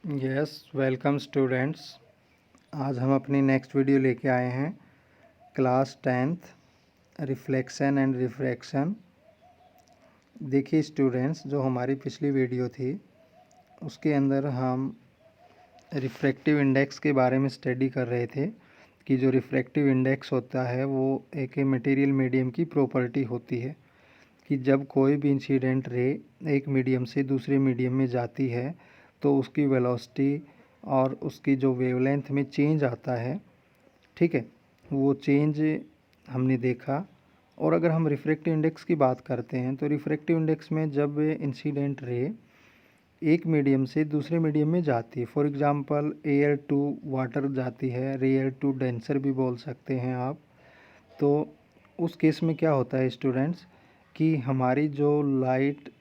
Yes, welcome students. आज हम अपनी नेक्स्ट वीडियो लेके आए हैं class 10th reflection and refraction. देखिए स्टूडेंट्स, जो हमारी पिछली वीडियो थी उसके अंदर हम रिफ्रैक्टिव इंडेक्स के बारे में स्टडी कर रहे थे कि जो रिफ्रैक्टिव इंडेक्स होता है वो एक मटेरियल मीडियम की प्रॉपर्टी होती है कि जब कोई भी इंसिडेंट रे एक मीडियम से दूसरे मीडियम में जाती है तो उसकी वेलोसिटी और उसकी जो वेवलेंथ में चेंज आता है, ठीक है, वो चेंज हमने देखा। और अगर हम रिफ्रैक्टिव इंडेक्स की बात करते हैं तो रिफ्रैक्टिव इंडेक्स में जब इंसिडेंट रे एक मीडियम से दूसरे मीडियम में जाती है, for example air to water जाती है, एयर टू डेंसर भी बोल सकते हैं आप, तो उस केस में क्या होता है स्टूडेंट्स कि हमारी जो लाइट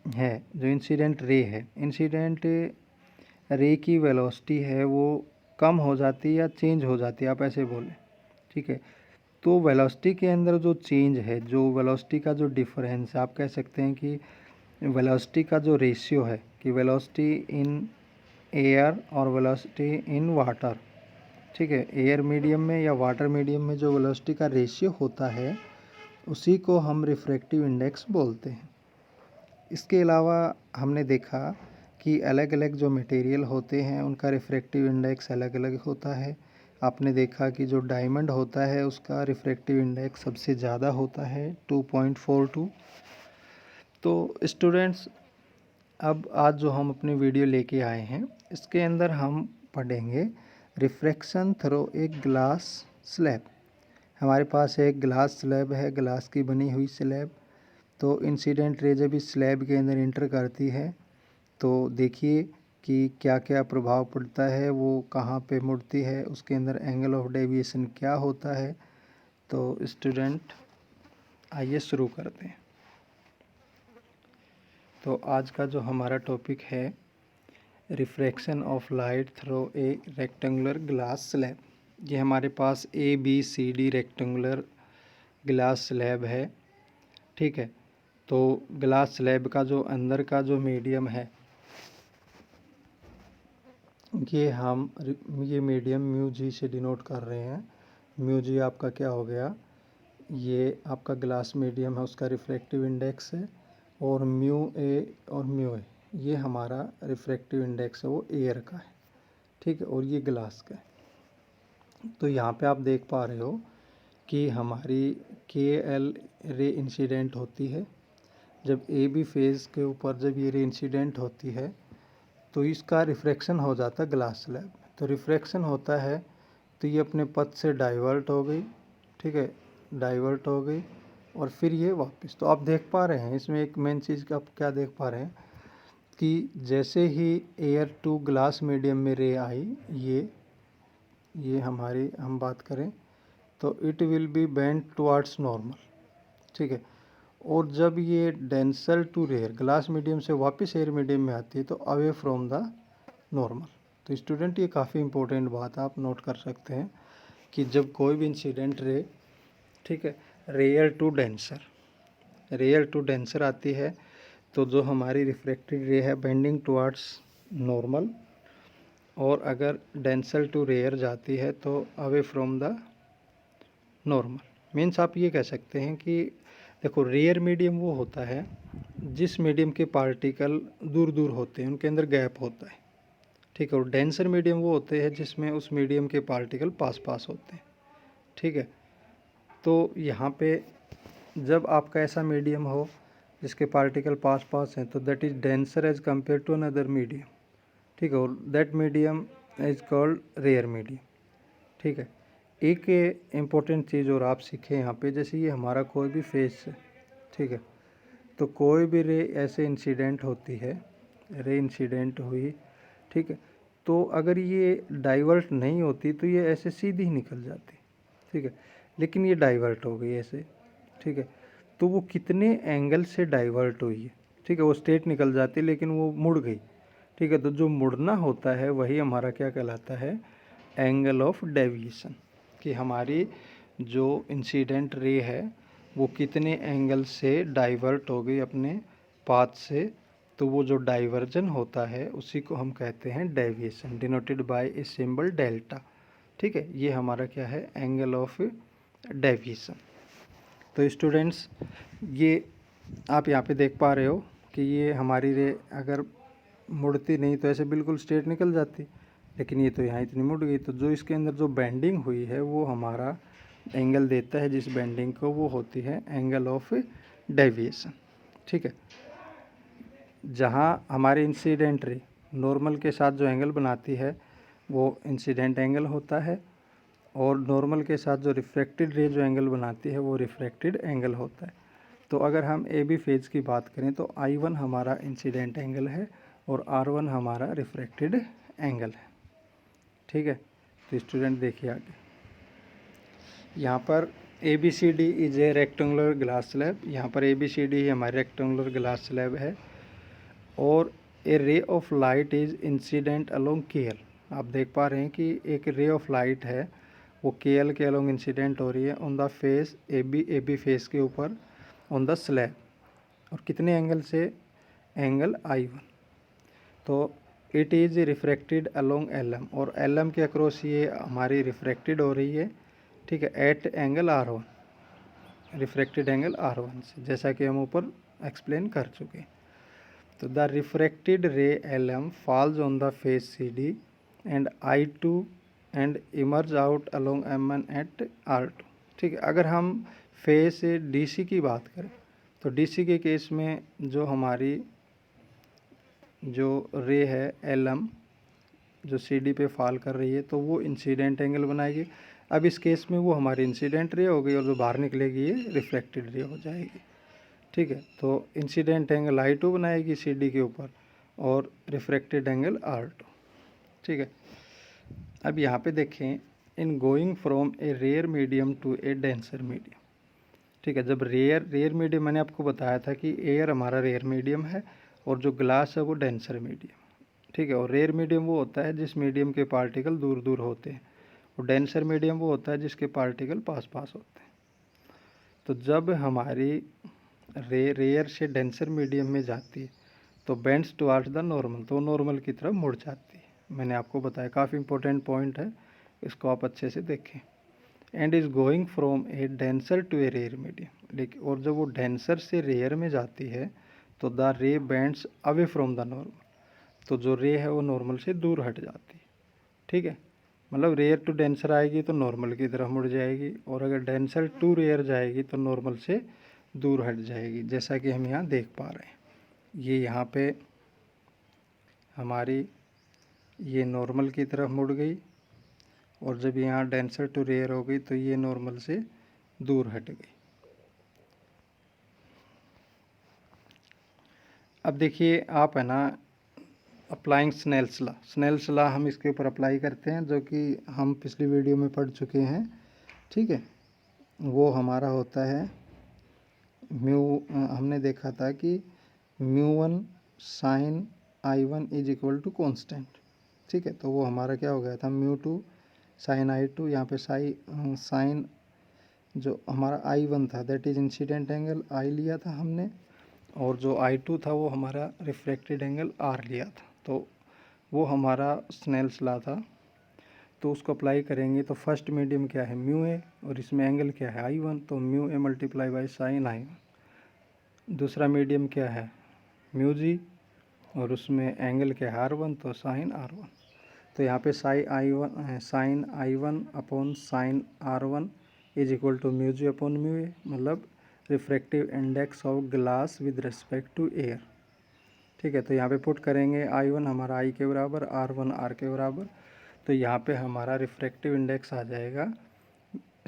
है, जो इंसिडेंट रे है, इंसिडेंट रे की वेलोसिटी है वो कम हो जाती है या चेंज हो जाती है, आप ऐसे बोलें, ठीक है। तो वेलोसिटी के अंदर जो चेंज है, जो वेलोसिटी का जो डिफरेंस है, आप कह सकते हैं कि वेलोसिटी का जो रेशियो है कि वेलोसिटी इन एयर और वेलोसिटी इन वाटर, ठीक है, एयर मीडियम में या वाटर मीडियम में जो वेलोसिटी का रेशियो होता है उसी को हम रिफ्रैक्टिव इंडेक्स बोलते हैं। इसके अलावा हमने देखा कि अलग अलग जो मटेरियल होते हैं उनका रिफ्रैक्टिव इंडेक्स अलग अलग होता है। आपने देखा कि जो डायमंड होता है उसका रिफ्रैक्टिव इंडेक्स सबसे ज़्यादा होता है 2.42। तो स्टूडेंट्स, अब आज जो हम अपनी वीडियो लेके आए हैं इसके अंदर हम पढ़ेंगे रिफ्रैक्शन थ्रू एक ग्लास स्लैब। हमारे पास एक ग्लास स्लैब है, ग्लास की बनी हुई स्लैब। तो इंसिडेंट रे जब इस स्लैब के अंदर इंटर करती है तो देखिए कि क्या क्या प्रभाव पड़ता है, वो कहाँ पे मुड़ती है, उसके अंदर एंगल ऑफ डेविएशन क्या होता है। तो स्टूडेंट आइए शुरू करते हैं। तो आज का जो हमारा टॉपिक है refraction of light through a rectangular glass slab. ये हमारे पास ABCD रेक्टेंगुलर ग्लास स्लैब है, ठीक है। तो ग्लास स्लैब का जो अंदर का जो मीडियम है ये मीडियम म्यू जी से डिनोट कर रहे हैं। म्यू जी आपका क्या हो गया, ये आपका ग्लास मीडियम है, उसका रिफ्रैक्टिव इंडेक्स है। और म्यू ए और म्यू ए ये हमारा रिफ्रैक्टिव इंडेक्स है, वो एयर का है, ठीक है, और ये ग्लास का है। तो यहाँ पे आप देख पा रहे हो कि हमारी KL रे इंसिडेंट होती है जब AB फेज़ के ऊपर, जब ये रे इंसिडेंट होती है तो इसका रिफ्रैक्शन हो जाता है ग्लास स्लैब में। तो रिफ्रैक्शन होता है तो ये अपने पथ से डाइवर्ट हो गई, ठीक है, डाइवर्ट हो गई और फिर ये वापस। तो आप देख पा रहे हैं इसमें एक मेन चीज़ का आप क्या देख पा रहे हैं कि जैसे ही एयर टू ग्लास मीडियम में रे आई, ये हमारी हम बात करें तो it will be bend towards normal, ठीक है। और जब ये denser to rare glass medium से वापस एयर मीडियम में आती है तो अवे फ्रॉम द नॉर्मल। तो स्टूडेंट, ये काफ़ी इंपॉर्टेंट बात आप नोट कर सकते हैं कि जब कोई भी इंसिडेंट रे, ठीक है, रेयर टू डेंसर आती है तो जो हमारी रिफ्रैक्टेड रे है बेंडिंग टुवर्ड्स नॉर्मल, और अगर डेंसर टू रेयर जाती है तो away from the normal. Means आप ये कह सकते हैं कि देखो, रेयर मीडियम वो होता है जिस मीडियम के पार्टिकल दूर दूर होते हैं, उनके अंदर गैप होता है, ठीक है। और डेंसर मीडियम वो होते हैं जिसमें उस मीडियम के पार्टिकल पास पास होते हैं, ठीक है। तो यहाँ पे जब आपका ऐसा मीडियम हो जिसके पार्टिकल पास पास हैं तो that is denser as compare to another medium, ठीक है, और that medium is called rare medium, ठीक है। एक इम्पोर्टेंट चीज़ और आप सीखें यहाँ पे, जैसे ये हमारा कोई भी फेस है, ठीक है, तो कोई भी रे ऐसे इंसिडेंट होती है, रे इंसिडेंट हुई, ठीक है, तो अगर ये डाइवर्ट नहीं होती तो ये ऐसे सीधी ही निकल जाती, ठीक है। लेकिन ये डाइवर्ट हो गई ऐसे, ठीक है, तो वो कितने एंगल से डाइवर्ट हुई है, ठीक है, वो स्ट्रेट निकल जाती लेकिन वो मुड़ गई, ठीक है। तो जो मुड़ना होता है वही हमारा क्या कहलाता है, एंगल ऑफ डेविएशन, कि हमारी जो इंसिडेंट रे है वो कितने एंगल से डाइवर्ट हो गई अपने पाथ से, तो वो जो डाइवर्जन होता है उसी को हम कहते हैं deviation, denoted by a symbol delta. ठीक है, ये हमारा क्या है, एंगल ऑफ डेविएशन। तो स्टूडेंट्स, ये आप यहाँ पे देख पा रहे हो कि ये हमारी रे अगर मुड़ती नहीं तो ऐसे बिल्कुल स्ट्रेट निकल जाती, लेकिन ये तो यहाँ इतनी मुड़ गई। तो जो इसके अंदर जो बेंडिंग हुई है वो हमारा एंगल देता है, जिस बेंडिंग को, वो होती है एंगल ऑफ डेविएशन। ठीक है, जहाँ हमारी इंसिडेंट रे नॉर्मल के साथ जो एंगल बनाती है वो इंसिडेंट एंगल होता है, और नॉर्मल के साथ जो रिफ्रैक्टेड रे जो एंगल बनाती है वो रिफ्रैक्टेड एंगल होता है। तो अगर हम ए बी फेज की बात करें तो I1 हमारा इंसिडेंट एंगल है और R1 हमारा रिफ्रैक्टेड एंगल है। ठीक है, तो स्टूडेंट देखिए आगे, यहाँ पर ABCD is a rectangular glass slab. यहाँ पर ABCD हमारी रेक्टेंगुलर ग्लास स्लैब है, और a ray of light is incident along KL। आप देख पा रहे हैं कि एक रे ऑफ लाइट है वो KL के अलोंग इंसिडेंट हो रही है on the face AB face के ऊपर ऑन द स्लैब, और कितने एंगल से, एंगल I1। तो it is refracted along LM, और LM के अक्रॉस ये हमारी रिफ्रैक्टेड हो रही है। ठीक है, eight angle R1, refracted angle R1 से, जैसा कि हम ऊपर एक्सप्लेन कर चुके हैं। तो the refracted ray LM falls on the face CD and I2 and emerge out along M1 at R2। ठीक है, अगर हम फेस DC की बात करें तो DC के केस में जो हमारी जो रे है LM जो CD पे फॉल कर रही है तो वो इंसिडेंट एंगल बनाएगी। अब इस केस में वो हमारी इंसिडेंट रे हो गई, और जो बाहर निकलेगी ये रिफ्लेक्टेड रे हो जाएगी। ठीक है, तो इंसिडेंट एंगल I2 बनाएगी CD के ऊपर, और रिफ्रैक्टेड एंगल R2। ठीक है, अब यहाँ पे देखें, in going from a rare medium to a denser medium. ठीक है, जब रेयर मीडियम, मैंने आपको बताया था कि एयर हमारा रेयर मीडियम है और जो ग्लास है वो डेंसर मीडियम। ठीक है, और रेयर मीडियम वो होता है जिस मीडियम के पार्टिकल दूर दूर होते हैं, और डेंसर मीडियम वो होता है जिसके पार्टिकल पास पास होते हैं। तो जब हमारी रेयर से डेंसर मीडियम में जाती है तो बेंड्स टुवर्ड्स द नॉर्मल, तो नॉर्मल की तरफ मुड़ जाती है। मैंने आपको बताया, काफ़ी इंपॉर्टेंट पॉइंट है, इसको आप अच्छे से देखें। And is going from a denser to a rare medium, लेकिन और जब वो डेंसर से रेयर में जाती है तो the ray bends away from the normal, तो जो रे है वो नॉर्मल से दूर हट जाती है। ठीक है, मतलब रेयर टू डेंसर आएगी तो नॉर्मल की तरफ मुड़ जाएगी, और अगर डेंसर टू रेयर जाएगी तो नॉर्मल से दूर हट जाएगी, जैसा कि हम यहाँ देख पा रहे हैं। ये यहाँ पे हमारी ये नॉर्मल की तरफ मुड़ गई, और जब यहाँ डेंसर टू रेयर हो गई तो ये नॉर्मल से दूर हट गई। अब देखिए आप, है ना, अप्लाइंग स्नेल्स लॉ हम इसके ऊपर अप्लाई करते हैं, जो कि हम पिछली वीडियो में पढ़ चुके हैं। ठीक है, वो हमारा होता है हमने देखा था कि μ1 sine I1 is equal to constant. ठीक है, तो वो हमारा क्या हो गया था, μ2 साइन I2, यहाँ पे साइन जो हमारा I1 था that is incident angle I लिया था हमने, और जो I2 था वो हमारा रिफ्रैक्टेड एंगल R लिया था। तो वो हमारा स्नेल्स लॉ था, तो उसको अप्लाई करेंगे तो फर्स्ट मीडियम क्या है, μ और इसमें एंगल क्या है I1, तो μ मल्टीप्लाई बाई साइन I1। दूसरा मीडियम क्या है μg, और उसमें एंगल क्या है R1, तो साइन R1। तो यहाँ पे sine I1 upon sine R1 is equal to μg upon μa, मतलब refractive index of glass with respect to air. ठीक है, तो यहाँ पे पुट करेंगे I1 हमारा I के बराबर, R1 R के बराबर, तो यहाँ पे हमारा रिफ्रैक्टिव इंडेक्स आ जाएगा,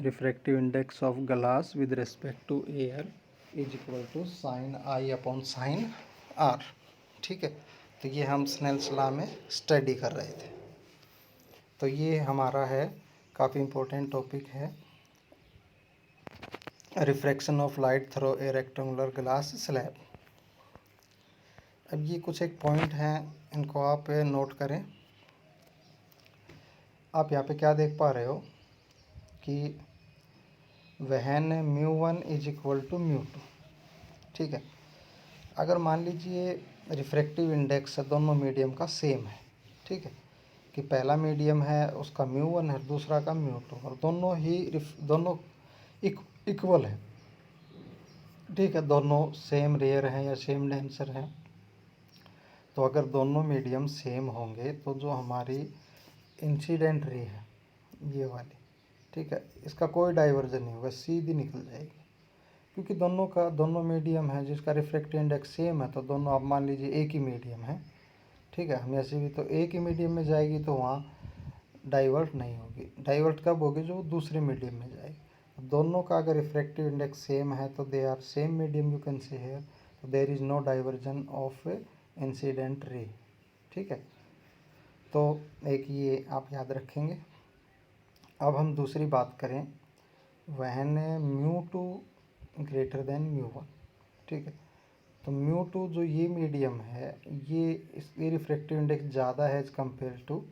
refractive index of glass with respect to air is equal to sine I upon sine R। ठीक है, तो ये हम स्नेल्स लॉ में स्टडी कर रहे थे। तो ये हमारा है, काफ़ी इम्पोर्टेंट टॉपिक है, refraction of light through a rectangular glass slab. अब ये कुछ एक पॉइंट हैं, इनको आप नोट करें। आप यहाँ पे क्या देख पा रहे हो कि वहन μ1 इज इक्वल टू μ2। ठीक है, अगर मान लीजिए रिफ्रैक्टिव इंडेक्स दोनों मीडियम का सेम है, ठीक है, कि पहला मीडियम है उसका μ1 है, दूसरा का μ2, और दोनों इक्वल है, ठीक है, दोनों सेम रेयर हैं या सेम डेंसर हैं। तो अगर दोनों मीडियम सेम होंगे तो जो हमारी इंसिडेंट रे है ये वाली, ठीक है, इसका कोई डाइवर्जन नहीं होगा, सीधी निकल जाएगी, क्योंकि दोनों मीडियम है जिसका रिफ्रैक्टिव इंडेक्स सेम है। तो दोनों, आप मान लीजिए एक ही मीडियम है, ठीक है, हम ऐसे भी तो एक ही मीडियम में जाएगी तो वहाँ डाइवर्ट नहीं होगी। डाइवर्ट कब होगी? जो दूसरे मीडियम में जाएगी। दोनों का अगर रिफ्रैक्टिव इंडेक्स सेम है तो they are same medium, you can say here, तो there is no divergence of incident ray, ठीक है। तो एक ये आप याद रखेंगे। अब हम दूसरी बात करें, व्हेन μ2 ग्रेटर देन μ1, ठीक है, तो μ2 जो ये मीडियम है, ये इसकी रिफ्रैक्टिव इंडेक्स ज़्यादा है एज कम्पेयर टू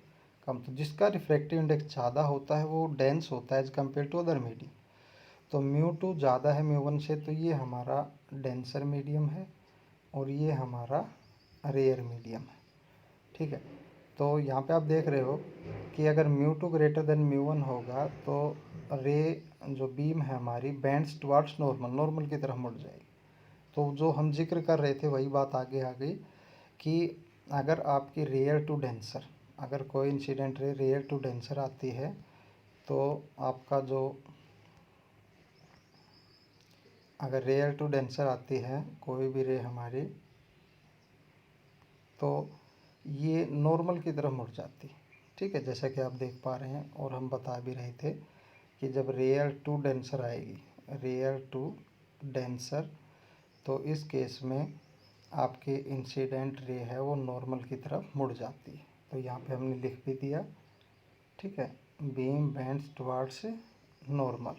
कम। तो जिसका रिफ्रैक्टिव इंडेक्स ज़्यादा होता है वो डेंस होता है as compare to other medium. तो μ2 ज़्यादा है μ1 से, तो ये हमारा डेंसर मीडियम है और ये हमारा रेयर मीडियम है, ठीक है। तो यहाँ पे आप देख रहे हो कि अगर μ2 ग्रेटर देन μ1 होगा तो रे जो बीम है हमारी बेंड्स टुवर्ड्स नॉर्मल की तरफ मुड़ जाएगी। तो जो हम जिक्र कर रहे थे वही बात आगे आ गई कि अगर आपकी रेयर टू डेंसर, अगर कोई incident ray rare to denser आती है तो आपका जो, अगर रेयर टू डेंसर आती है कोई भी रे हमारी, तो ये नॉर्मल की तरफ मुड़ जाती है, ठीक है, जैसा कि आप देख पा रहे हैं। और हम बता भी रहे थे कि जब रेयर टू डेंसर आएगी, रेयर टू डेंसर, तो इस केस में आपके इंसिडेंट रे है वो नॉर्मल की तरफ मुड़ जाती है। तो यहाँ पे हमने लिख भी दिया, ठीक है, बीम बेंड्स टुवर्ड्स नॉर्मल।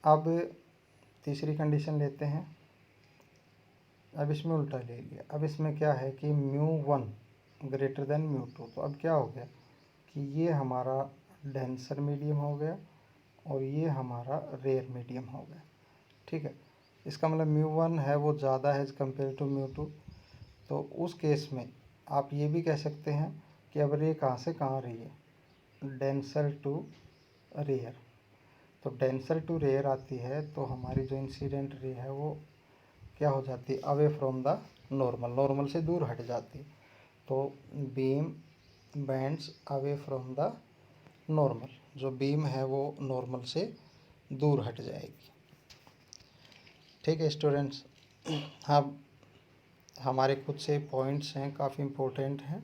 अब तीसरी कंडीशन लेते हैं। अब इसमें उल्टा ले लिया। अब इसमें क्या है कि μ1 ग्रेटर देन μ2, तो अब क्या हो गया कि ये हमारा डेंसर मीडियम हो गया और ये हमारा रेयर मीडियम हो गया, ठीक है। इसका मतलब μ1 है वो ज़्यादा है एज कम्पेयर टू μ2। तो उस केस में आप ये भी कह सकते हैं कि अब रे कहाँ से कहाँ रही है, डेंसर टू रेयर। तो डेंसर टू रेयर आती है तो हमारी जो इंसिडेंट रे है वो क्या हो जाती है, अवे फ्रॉम द नॉर्मल से दूर हट जाती है। तो beam bends away from the normal, जो बीम है वो नॉर्मल से दूर हट जाएगी, ठीक है स्टूडेंट्स। हाँ, हमारे कुछ से पॉइंट्स हैं, काफ़ी इम्पोर्टेंट हैं,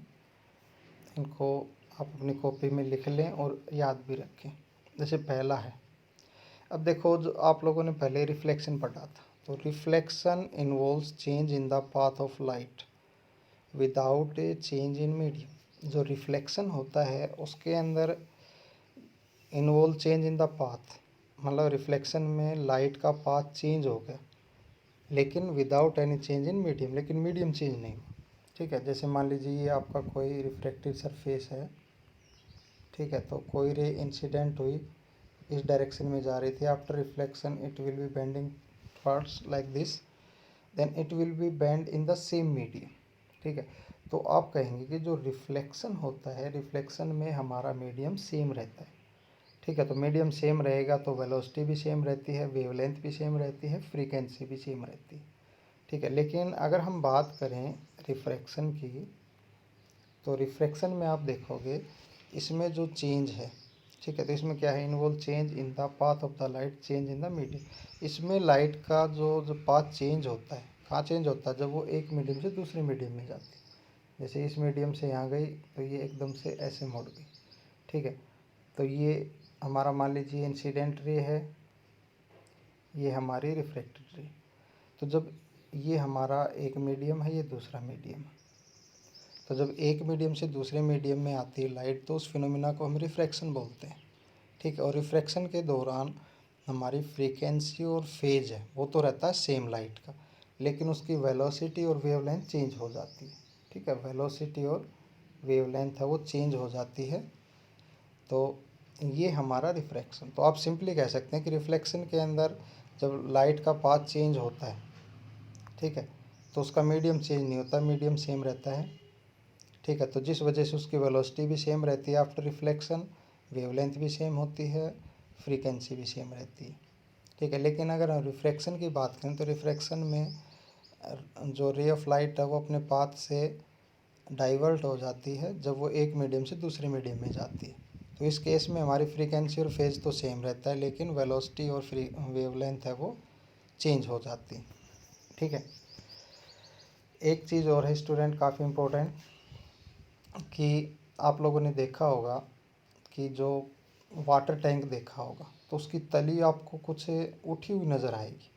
इनको आप अपनी कॉपी में लिख लें और याद भी रखें। जैसे पहला है, अब देखो जो आप लोगों ने पहले रिफ्लेक्शन पढ़ा था, तो reflection involves change in the path of light without A change in medium. जो रिफ्लेक्शन होता है उसके अंदर involve change in the path, मतलब रिफ्लेक्शन में लाइट का पाथ चेंज हो गया लेकिन without any change in medium, लेकिन मीडियम चेंज नहीं हुआ, ठीक है। जैसे मान लीजिए ये आपका कोई रिफ्लेक्टिव सरफेस है, ठीक है, तो कोई रे इंसिडेंट हुई, इस डायरेक्शन में जा रही थी, after reflection it will be bending towards like this, then it will be bend in the same medium, ठीक है। तो आप कहेंगे कि जो रिफ्लेक्शन होता है, रिफ्लेक्शन में हमारा मीडियम सेम रहता है, ठीक है। तो मीडियम सेम रहेगा तो वेलोसिटी भी सेम रहती है, वेवलेंथ भी सेम रहती है, फ्रीक्वेंसी भी सेम रहती है, ठीक है। लेकिन अगर हम बात करें रिफ्रैक्शन की, तो रिफ्रैक्शन में आप देखोगे इसमें जो चेंज है, ठीक है, तो इसमें क्या है, involve change in the path of the light change in the medium. इसमें लाइट का जो पाथ चेंज होता है, कहाँ चेंज होता है, जब वो एक मीडियम से दूसरे मीडियम में जाती है। जैसे इस मीडियम से यहाँ गई तो ये एकदम से ऐसे मुड़ गई, ठीक है। तो ये हमारा मान लीजिए इंसिडेंट रे है, ये हमारी रिफ्रैक्टेड रे। तो जब ये हमारा एक मीडियम है, ये दूसरा मीडियम है, तो जब एक मीडियम से दूसरे मीडियम में आती है लाइट तो उस फिनोमिना को हम रिफ्रैक्शन बोलते हैं, ठीक है। और रिफ्रैक्शन के दौरान हमारी फ्रीक्वेंसी और फेज है वो तो रहता है सेम लाइट का, लेकिन उसकी वेलोसिटी और वेवलेंथ चेंज हो जाती है, ठीक है। वेलोसिटी और वेवलेंथ है वो चेंज हो जाती है, तो ये हमारा रिफ्रैक्शन। तो आप सिंपली कह सकते हैं कि रिफ्लेक्शन के अंदर जब लाइट का पाथ चेंज होता है, ठीक है, तो उसका मीडियम चेंज नहीं होता, मीडियम सेम रहता है। ठीक है, तो जिस वजह से उसकी वेलोसिटी भी सेम रहती है आफ्टर रिफ्लेक्शन, वेवलेंथ भी सेम होती है, फ्रीक्वेंसी भी सेम रहती है। ठीक है, लेकिन अगर हम रिफ्रैक्शन की बात करें तो रिफ्रैक्शन में जो रे ऑफ लाइट है वो अपने पाथ से डाइवर्ट हो जाती है जब वो एक मीडियम से दूसरे मीडियम में जाती है। तो इस केस में हमारी फ्रीक्वेंसी और फेज तो सेम रहता है, लेकिन वेलोसिटी और वेवलेंथ है वो चेंज हो जाती है। ठीक है, एक चीज़ और है स्टूडेंट काफ़ी इम्पोर्टेंट, कि आप लोगों ने देखा होगा कि जो वाटर टैंक देखा होगा तो उसकी तली आपको कुछ उठी हुई नज़र आएगी।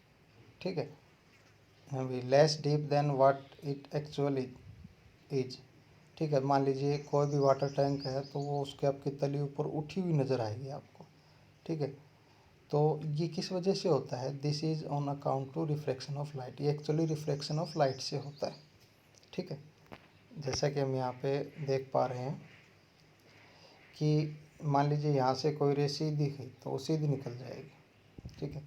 ठीक है, अभी less deep than what it actually is. ठीक है, मान लीजिए कोई भी वाटर टैंक है तो वो उसके आपकी तली ऊपर उठी हुई नज़र आएगी आपको। ठीक है, तो ये किस वजह से होता है? This is on account to refraction of light. ये एक्चुअली रिफ्रैक्शन ऑफ लाइट से होता है। ठीक है, जैसा कि हम यहाँ पे देख पा रहे हैं कि मान लीजिए यहाँ से कोई रे सीधी गई तो वो सीधी निकल जाएगी। ठीक है,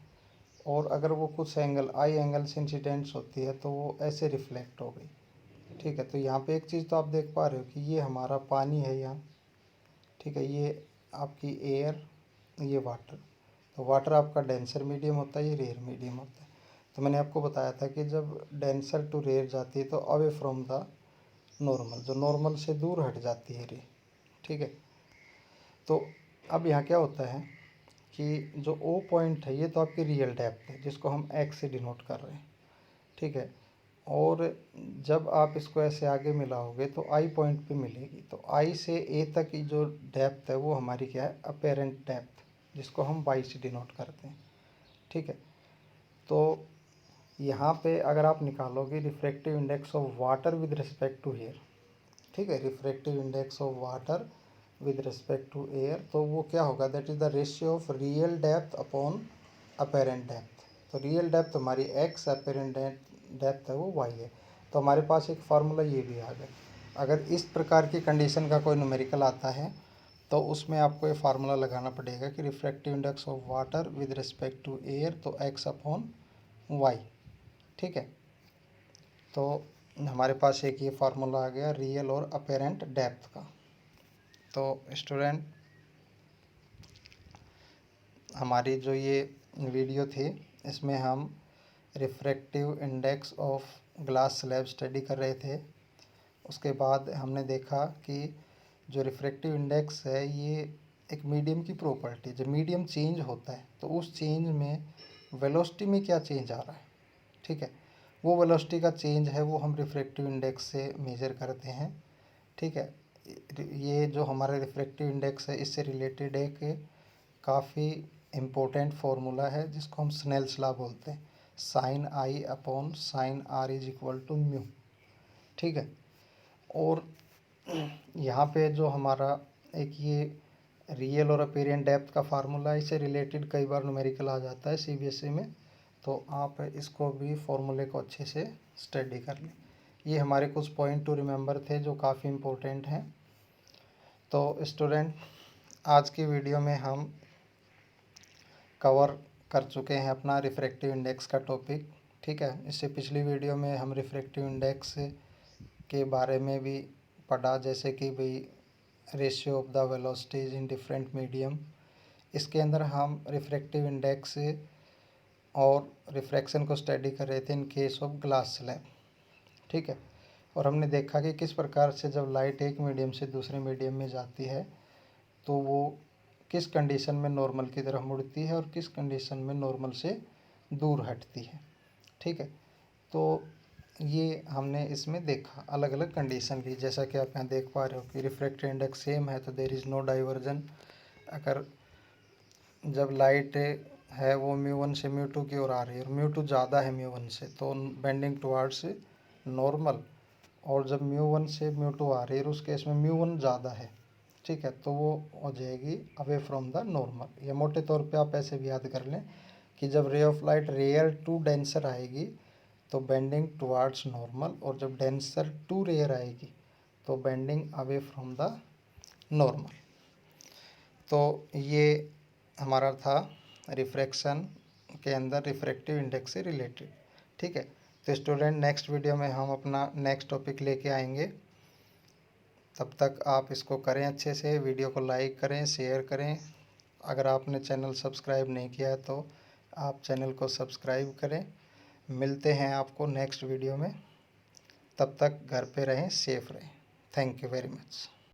और अगर वो कुछ एंगल आई एंगल से इंसिडेंट्स होती है तो वो ऐसे रिफ्लेक्ट हो गई। ठीक है, तो यहाँ पे एक चीज़ तो आप देख पा रहे हो कि ये हमारा पानी है यहाँ। ठीक है, ये आपकी एयर, ये वाटर। तो वाटर आपका डेंसर मीडियम होता है, ये रेयर मीडियम होता है। तो मैंने आपको बताया था कि जब डेंसर टू रेयर जाती है तो अवे फ्रॉम द नॉर्मल, जो नॉर्मल से दूर हट जाती है रे। ठीक है, तो अब यहाँ क्या होता है कि जो ओ पॉइंट है ये तो आपकी रियल डेप्थ है जिसको हम एक्स से डिनोट कर रहे हैं। ठीक है, और जब आप इसको ऐसे आगे मिलाओगे तो आई पॉइंट पे मिलेगी। तो आई से ए तक की जो डेप्थ है वो हमारी क्या है? अपेरेंट डेप्थ, जिसको हम वाई से डिनोट करते हैं। ठीक है, तो यहाँ पे अगर आप निकालोगे refractive index of water with respect to air. ठीक है, refractive index of water with respect to air, तो वो क्या होगा? That is the ratio of real depth upon apparent depth. तो रियल डेप्थ हमारी एक्स, अपेरेंट डेप्थ है वो वाई है। तो हमारे पास एक फार्मूला ये भी आ गया। अगर इस प्रकार की कंडीशन का कोई न्यूमेरिकल आता है तो उसमें आपको ये फार्मूला लगाना पड़ेगा कि refractive index of water with respect to air, तो एक्स अपॉन वाई। ठीक है, तो हमारे पास एक ये फार्मूला आ गया रियल और अपेरेंट डेप्थ का। तो स्टूडेंट, हमारी जो ये वीडियो थी इसमें हम refractive index of glass slab study कर रहे थे। उसके बाद हमने देखा कि जो रिफ्रैक्टिव इंडेक्स है ये एक मीडियम की प्रॉपर्टी, जब मीडियम चेंज होता है तो उस चेंज में वेलोसिटी में क्या चेंज आ रहा है। ठीक है, वो वेलोसिटी का चेंज है वो हम रिफ्रैक्टिव इंडेक्स से मेज़र करते हैं। ठीक है, ये जो हमारा रिफ्रैक्टिव इंडेक्स है इससे रिलेटेड एक काफ़ी इम्पोर्टेंट फार्मूला है जिसको हम स्नेल्स लॉ बोलते हैं, sine I upon sine R is equal to mu. ठीक है, और यहाँ पे जो हमारा एक ये रियल और अपेरेंट डेप्थ का फार्मूला है, इससे रिलेटेड कई बार न्यूमेरिकल आ जाता है सीबीएसई में, तो आप इसको भी फार्मूले को अच्छे से स्टडी कर लें। ये हमारे कुछ पॉइंट टू रिमेंबर थे जो काफ़ी इम्पोर्टेंट हैं। तो स्टूडेंट, आज की वीडियो में हम कवर कर चुके हैं अपना रिफ्रैक्टिव इंडेक्स का टॉपिक। ठीक है, इससे पिछली वीडियो में हम रिफ्रैक्टिव इंडेक्स के बारे में भी पढ़ा, जैसे कि भाई ratio of the velocities in different medium. इसके अंदर हम रिफ्रैक्टिव इंडेक्स और रिफ्रैक्शन को स्टडी कर रहे थे in case of glass slab. ठीक है, और हमने देखा कि किस प्रकार से जब लाइट एक मीडियम से दूसरे मीडियम में जाती है तो वो किस कंडीशन में नॉर्मल की तरफ मुड़ती है और किस कंडीशन में नॉर्मल से दूर हटती है। ठीक है, तो ये हमने इसमें देखा अलग अलग कंडीशन की, जैसा कि आप यहाँ देख पा रहे हो कि रिफ्रैक्टिव इंडेक्स सेम है तो देर इज़ नो डाइवर्जन। अगर जब लाइट है वो म्यू1 से म्यू2 की ओर आ रही है और म्यू2 ज़्यादा है म्यू1 से तो बेंडिंग टुवार्ड्स नॉर्मल, और जब म्यू1 से म्यू2 आ रही है और उस केस में म्यू1 ज़्यादा है, ठीक है, तो वो हो जाएगी अवे फ्रॉम द नॉर्मल। या मोटे तौर पे आप ऐसे भी याद कर लें कि जब ray of light rare to denser आएगी तो बेंडिंग टुवार्ड्स नॉर्मल, और जब डेंसर टू रेयर आएगी तो bending away from the normal. तो ये हमारा था रिफ्रैक्शन के अंदर रिफ्रैक्टिव इंडेक्स से रिलेटेड। ठीक है, तो स्टूडेंट नेक्स्ट वीडियो में हम अपना नेक्स्ट टॉपिक लेके आएंगे। तब तक आप इसको करें अच्छे से, वीडियो को लाइक करें, शेयर करें। अगर आपने चैनल सब्सक्राइब नहीं किया है तो आप चैनल को सब्सक्राइब करें। मिलते हैं आपको नेक्स्ट वीडियो में। तब तक घर पे रहें, सेफ रहें। Thank you very much.